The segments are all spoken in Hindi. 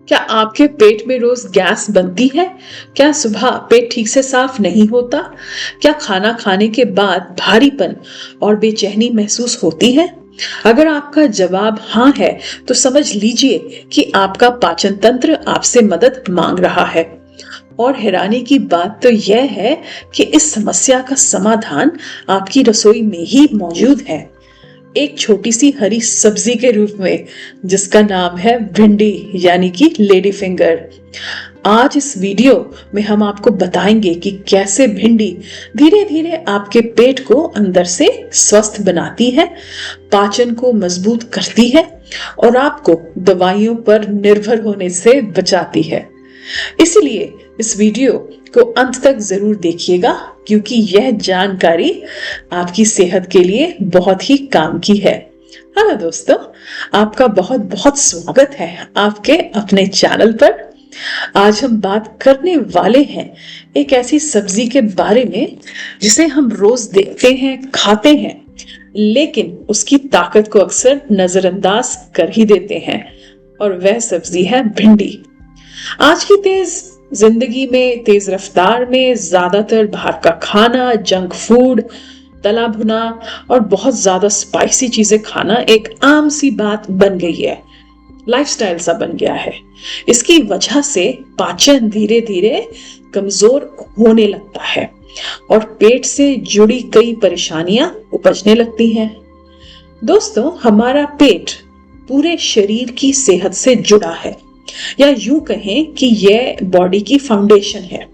क्या आपके पेट में रोज गैस बनती है? क्या सुबह पेट ठीक से साफ नहीं होता? क्या खाना खाने के बाद भारीपन और बेचैनी महसूस होती है? अगर आपका जवाब हाँ है, तो समझ लीजिए कि आपका पाचन तंत्र आपसे मदद मांग रहा है। और हैरानी की बात तो यह है कि इस समस्या का समाधान आपकी रसोई में ही मौजूद है, एक छोटी सी हरी सब्जी के रूप में, जिसका नाम है भिंडी, यानी कि लेडी फिंगर। आज इस वीडियो में हम आपको बताएंगे कि कैसे भिंडी धीरे धीरे आपके पेट को अंदर से स्वस्थ बनाती है, पाचन को मजबूत करती है और आपको दवाइयों पर निर्भर होने से बचाती है। इसलिए इस वीडियो को अंत तक जरूर देखिएगा, क्योंकि यह जानकारी आपकी सेहत के लिए बहुत ही काम की है। हेलो दोस्तों, आपका बहुत बहुत स्वागत है आपके अपने चैनल पर। आज हम बात करने वाले हैं एक ऐसी सब्जी के बारे में जिसे हम रोज देखते हैं, खाते हैं, लेकिन उसकी ताकत को अक्सर नजरअंदाज कर ही देते हैं, और वह सब्जी है भिंडी। आज की तेज जिंदगी में, तेज रफ्तार में ज्यादातर बाहर का खाना, जंक फूड, तला भुना और बहुत ज्यादा स्पाइसी चीजें खाना एक आम सी बात बन गई है, लाइफस्टाइल सा बन गया है। इसकी वजह से पाचन धीरे धीरे कमजोर होने लगता है और पेट से जुड़ी कई परेशानियां उपजने लगती हैं। दोस्तों, हमारा पेट पूरे शरीर की सेहत से जुड़ा है, या यूं कहें कि यह बॉडी की फाउंडेशन है।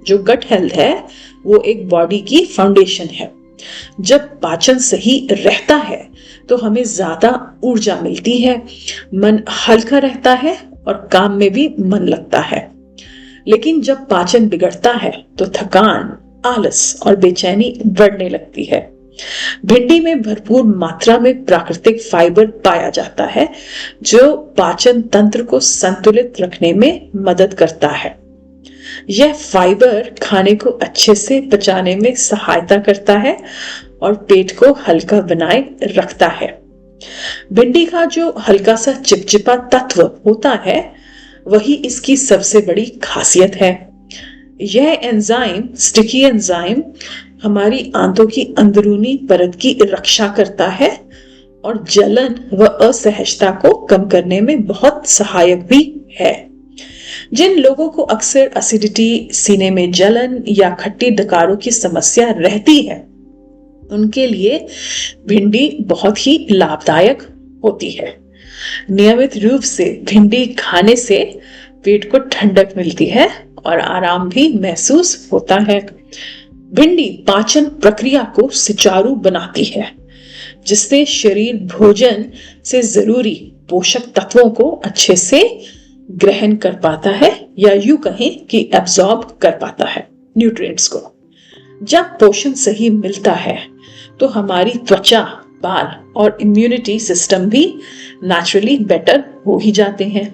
जो गट हेल्थ है वो एक बॉडी की फाउंडेशन है। जब पाचन सही रहता है तो हमें ज्यादा ऊर्जा मिलती है, मन हल्का रहता है और काम में भी मन लगता है। लेकिन जब पाचन बिगड़ता है तो थकान, आलस और बेचैनी बढ़ने लगती है। भिंडी में भरपूर मात्रा में प्राकृतिक फाइबर पाया जाता है, जो पाचन तंत्र को संतुलित रखने में मदद करता है। यह फाइबर खाने को अच्छे से पचाने में सहायता करता है और पेट को हल्का बनाए रखता है। भिंडी का जो हल्का सा चिपचिपा तत्व होता है, वही इसकी सबसे बड़ी खासियत है। यह एंजाइम, स्टिकी एंजाइम, हमारी आंतों की अंदरूनी परत की रक्षा करता है और जलन व असहजता को कम करने में बहुत सहायक भी है। जिन लोगों को अक्सर एसिडिटी, सीने में जलन या खट्टी डकारों की समस्या रहती है, उनके लिए भिंडी बहुत ही लाभदायक होती है। नियमित रूप से भिंडी खाने से पेट को ठंडक मिलती है और आराम भी महसूस होता है। भिंडी पाचन प्रक्रिया को सुचारू बनाती है, जिससे शरीर भोजन से जरूरी पोषक तत्वों को अच्छे से ग्रहण कर पाता है, या यूं कहें कि एब्जॉर्ब कर पाता है न्यूट्रिएंट्स को। जब पोषण सही मिलता है तो हमारी त्वचा, बाल और इम्यूनिटी सिस्टम भी नेचुरली बेटर हो ही जाते हैं।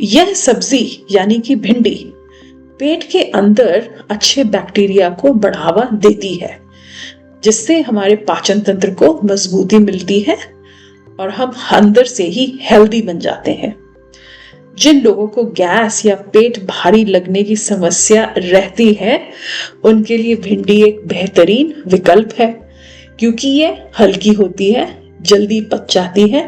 यह सब्जी यानी कि भिंडी पेट के अंदर अच्छे बैक्टीरिया को बढ़ावा देती है, जिससे हमारे पाचन तंत्र को मजबूती मिलती है और हम अंदर से ही हेल्दी बन जाते हैं। जिन लोगों को गैस या पेट भारी लगने की समस्या रहती है, उनके लिए भिंडी एक बेहतरीन विकल्प है, क्योंकि ये हल्की होती है, जल्दी पच जाती है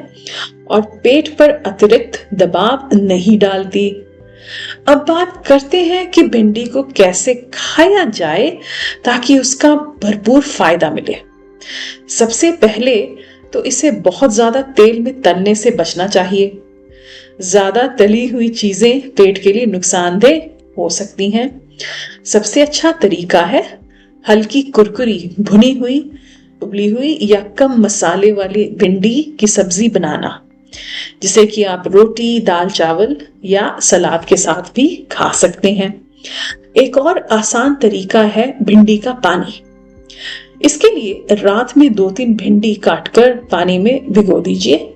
और पेट पर अतिरिक्त दबाव नहीं डालती। अब बात करते हैं कि भिंडी को कैसे खाया जाए ताकि उसका भरपूर फायदा मिले। सबसे पहले तो इसे बहुत ज्यादा तेल में तलने से बचना चाहिए। ज्यादा तली हुई चीजें पेट के लिए नुकसानदेह हो सकती हैं। सबसे अच्छा तरीका है हल्की कुरकुरी, भुनी हुई, उबली हुई या कम मसाले वाली भिंडी की सब्जी बनाना, जिसे कि आप रोटी, दाल चावल या सलाद के साथ भी खा सकते हैं। एक और आसान तरीका है भिंडी का पानी। इसके लिए रात में 2-3 भिंडी काटकर पानी में भिगो दीजिए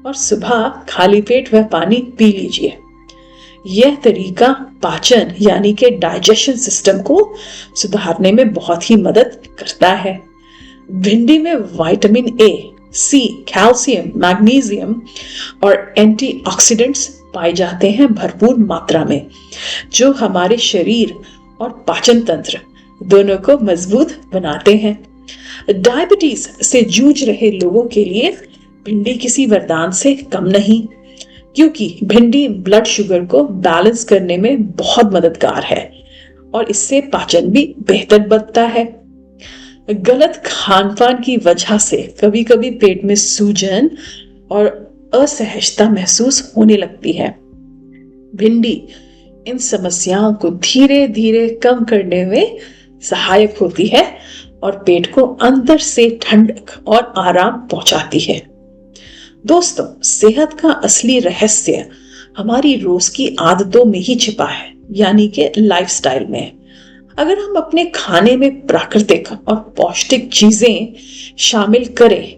और सुबह खाली पेट वह पानी पी लीजिए। यह तरीका पाचन यानी कि डाइजेशन सिस्टम को सुधारने में बहुत ही मदद करता है। भिंडी में vitamin A, C, calcium, magnesium और एंटीऑक्सीडेंट्स पाए जाते हैं भरपूर मात्रा में, जो हमारे शरीर और पाचन तंत्र दोनों को मजबूत बनाते हैं। डायबिटीज से जूझ रहे लोगों के लिए भिंडी किसी वरदान से कम नहीं, क्योंकि भिंडी ब्लड शुगर को बैलेंस करने में बहुत मददगार है और इससे पाचन भी बेहतर बनता है। गलत खान पान की वजह से कभी कभी पेट में सूजन और असहजता महसूस होने लगती है। भिंडी इन समस्याओं को धीरे धीरे कम करने में सहायक होती है और पेट को अंदर से ठंडक और आराम पहुंचाती है। दोस्तों, सेहत का असली रहस्य हमारी रोज की आदतों में ही छिपा है, यानी कि लाइफस्टाइल में। अगर हम अपने खाने में प्राकृतिक और पौष्टिक चीजें शामिल करें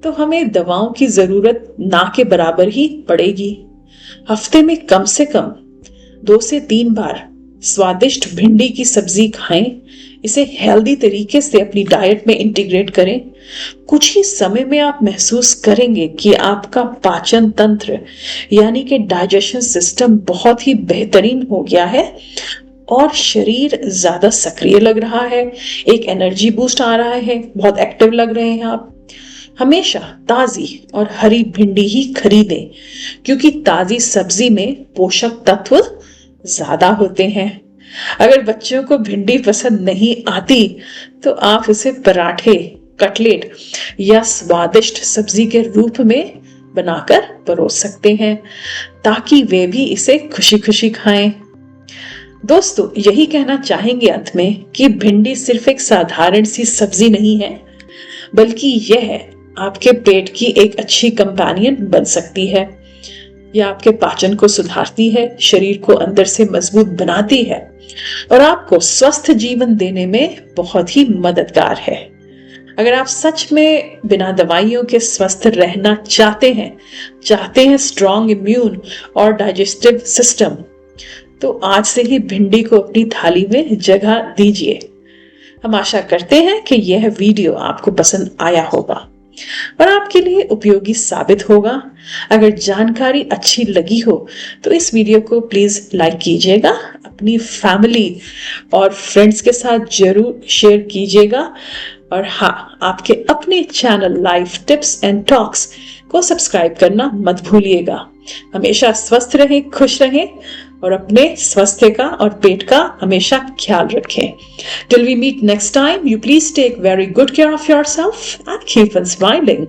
तो हमें दवाओं की जरूरत ना के बराबर ही पड़ेगी। हफ्ते में कम से कम 2 से 3 बार स्वादिष्ट भिंडी की सब्जी खाएं। इसे हेल्दी तरीके से अपनी डाइट में इंटीग्रेट करें। कुछ ही समय में आप महसूस करेंगे कि आपका पाचन तंत्र यानी कि डाइजेशन सिस्टम बहुत ही बेहतरीन हो गया है और शरीर ज्यादा सक्रिय लग रहा है, एक एनर्जी बूस्ट आ रहा है, बहुत एक्टिव लग रहे हैं आप। हमेशा ताजी और हरी भिंडी ही खरीदें, क्योंकि ताजी सब्जी में पोषक तत्व ज्यादा होते हैं। अगर बच्चों को भिंडी पसंद नहीं आती तो आप उसे पराठे, कटलेट या स्वादिष्ट सब्जी के रूप में बनाकर परोस सकते हैं, ताकि वे भी इसे खुशी खुशी खाएं। दोस्तों, यही कहना चाहेंगे अंत में कि भिंडी सिर्फ एक साधारण सी सब्जी नहीं है, बल्कि यह आपके पेट की एक अच्छी कंपेनियन बन सकती है। यह आपके पाचन को सुधारती है, शरीर को अंदर से मजबूत बनाती है और आपको स्वस्थ जीवन देने में बहुत ही मददगार है। अगर आप सच में बिना दवाइयों के स्वस्थ रहना चाहते हैं स्ट्रॉन्ग इम्यून और डाइजेस्टिव सिस्टम, तो आज से ही भिंडी को अपनी थाली में जगह दीजिए। हम आशा करते हैं कि यह वीडियो आपको पसंद आया होगा और आपके लिए उपयोगी साबित होगा। अगर जानकारी अच्छी लगी हो तो इस वीडियो को प्लीज लाइक कीजिएगा, अपनी फैमिली और फ्रेंड्स के साथ जरूर शेयर कीजिएगा और हाँ, आपके अपने channel life tips and talks को सब्सक्राइब करना मत भूलिएगा। हमेशा स्वस्थ रहें, खुश रहें और अपने स्वास्थ्य का और पेट का हमेशा ख्याल रखें। Till we meet next time, you please take very good care of yourself and keep on smiling.